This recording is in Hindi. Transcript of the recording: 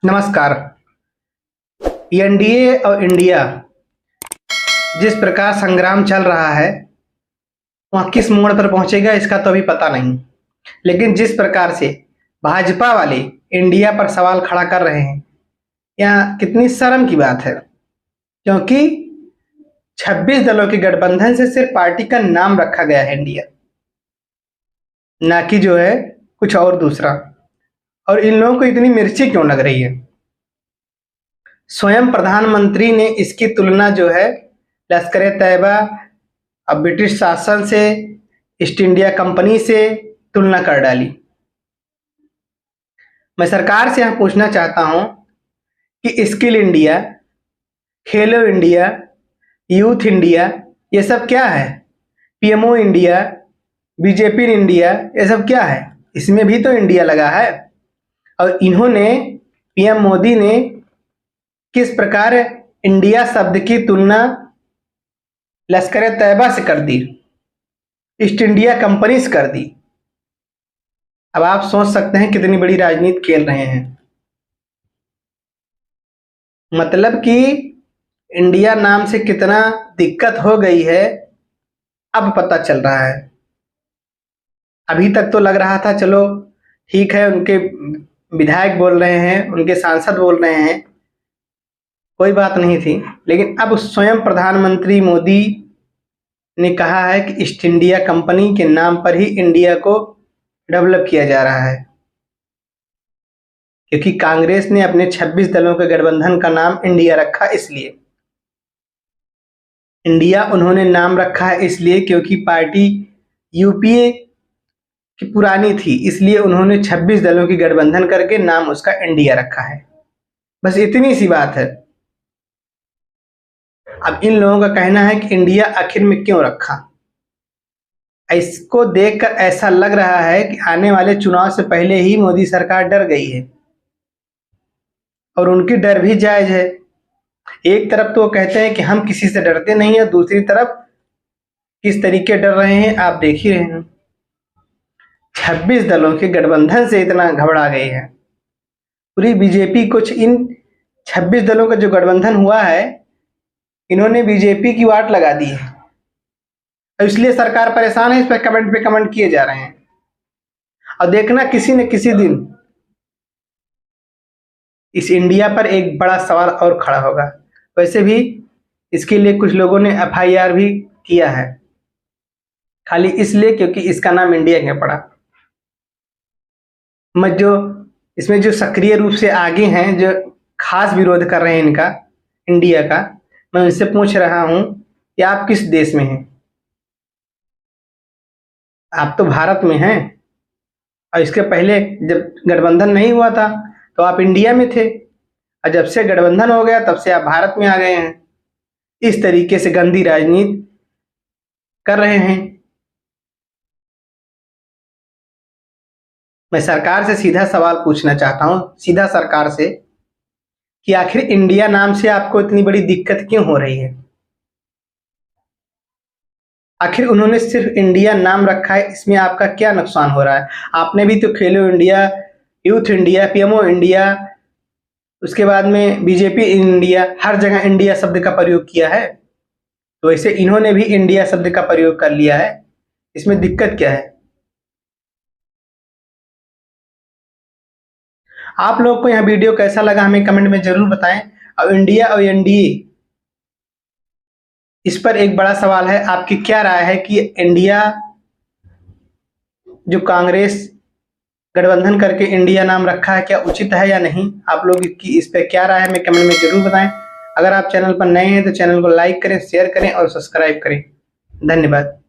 नमस्कार। एनडीए और इंडिया जिस प्रकार संग्राम चल रहा है वह किस मोड़ पर पहुंचेगा इसका तो अभी पता नहीं, लेकिन जिस प्रकार से भाजपा वाले इंडिया पर सवाल खड़ा कर रहे हैं यह कितनी शर्म की बात है, क्योंकि 26 दलों के गठबंधन से सिर्फ पार्टी का नाम रखा गया है इंडिया, ना कि जो है कुछ और दूसरा। और इन लोगों को इतनी मिर्ची क्यों लग रही है? स्वयं प्रधानमंत्री ने इसकी तुलना जो है लश्कर तैयबा अब ब्रिटिश शासन से, ईस्ट इंडिया कंपनी से तुलना कर डाली। मैं सरकार से यह पूछना चाहता हूं कि स्किल इंडिया, खेलो इंडिया, यूथ इंडिया ये सब क्या है? पीएमओ इंडिया, बीजेपी इंडिया ये सब क्या है? इसमें भी तो इंडिया लगा है। और इन्होंने, पीएम मोदी ने किस प्रकार इंडिया शब्द की तुलना लश्कर तैयबा से कर दी, ईस्ट इंडिया कंपनी से कर दी। अब आप सोच सकते हैं कितनी बड़ी राजनीति खेल रहे हैं। मतलब कि इंडिया नाम से कितना दिक्कत हो गई है अब पता चल रहा है। अभी तक तो लग रहा था चलो ठीक है, उनके विधायक बोल रहे हैं, उनके सांसद बोल रहे हैं, कोई बात नहीं थी। लेकिन अब स्वयं प्रधानमंत्री मोदी ने कहा है कि ईस्ट इंडिया कंपनी के नाम पर ही इंडिया को डेवलप किया जा रहा है, क्योंकि कांग्रेस ने अपने 26 दलों के गठबंधन का नाम इंडिया रखा। इसलिए इंडिया उन्होंने नाम रखा है इसलिए क्योंकि पार्टी यूपीए की पुरानी थी, इसलिए उन्होंने 26 दलों की गठबंधन करके नाम उसका इंडिया रखा है। बस इतनी सी बात है। अब इन लोगों का कहना है कि इंडिया आखिर में क्यों रखा। इसको देखकर ऐसा लग रहा है कि आने वाले चुनाव से पहले ही मोदी सरकार डर गई है, और उनकी डर भी जायज है। एक तरफ तो वो कहते हैं कि हम किसी से डरते नहीं है, दूसरी तरफ किस तरीके डर रहे हैं आप देख ही रहे हैं। 26 दलों के गठबंधन से इतना घबरा गए हैं पूरी बीजेपी। कुछ इन 26 दलों का जो गठबंधन हुआ है, इन्होंने बीजेपी की वाट लगा दी है, और इसलिए सरकार परेशान है। इस पर कमेंट पे कमेंट किए जा रहे हैं, और देखना किसी न किसी दिन इस इंडिया पर एक बड़ा सवाल और खड़ा होगा। वैसे भी इसके लिए कुछ लोगों ने एफआईआर भी किया है, खाली इसलिए क्योंकि इसका नाम इंडिया क्यों पड़ा। मैं जो इसमें जो सक्रिय रूप से आगे हैं, जो खास विरोध कर रहे हैं इनका, इंडिया का, मैं उनसे पूछ रहा हूं कि आप किस देश में हैं? आप तो भारत में हैं, और इसके पहले जब गठबंधन नहीं हुआ था तो आप इंडिया में थे, और जब से गठबंधन हो गया तब से आप भारत में आ गए हैं। इस तरीके से गंदी राजनीति कर रहे हैं। मैं सरकार से सीधा सवाल पूछना चाहता हूं, सीधा सरकार से, कि आखिर इंडिया नाम से आपको इतनी बड़ी दिक्कत क्यों हो रही है? आखिर उन्होंने सिर्फ इंडिया नाम रखा है, इसमें आपका क्या नुकसान हो रहा है? आपने भी तो खेलो India, youth India, PMO India, उसके बाद में बीजेपी इंडिया, हर जगह इंडिया शब्द का प्रयोग किया है। तो वैसे इन्होंने भी इंडिया शब्द का प्रयोग कर लिया है, इसमें दिक्कत क्या है? आप लोग को यह वीडियो कैसा लगा हमें कमेंट में जरूर बताएं। और इंडिया और एनडीए, इस पर एक बड़ा सवाल है, आपकी क्या राय है कि इंडिया जो कांग्रेस गठबंधन करके इंडिया नाम रखा है, क्या उचित है या नहीं? आप लोग की इस पर क्या राय है हमें कमेंट में जरूर बताएं। अगर आप चैनल पर नए हैं तो चैनल को लाइक करें, शेयर करें और सब्सक्राइब करें। धन्यवाद।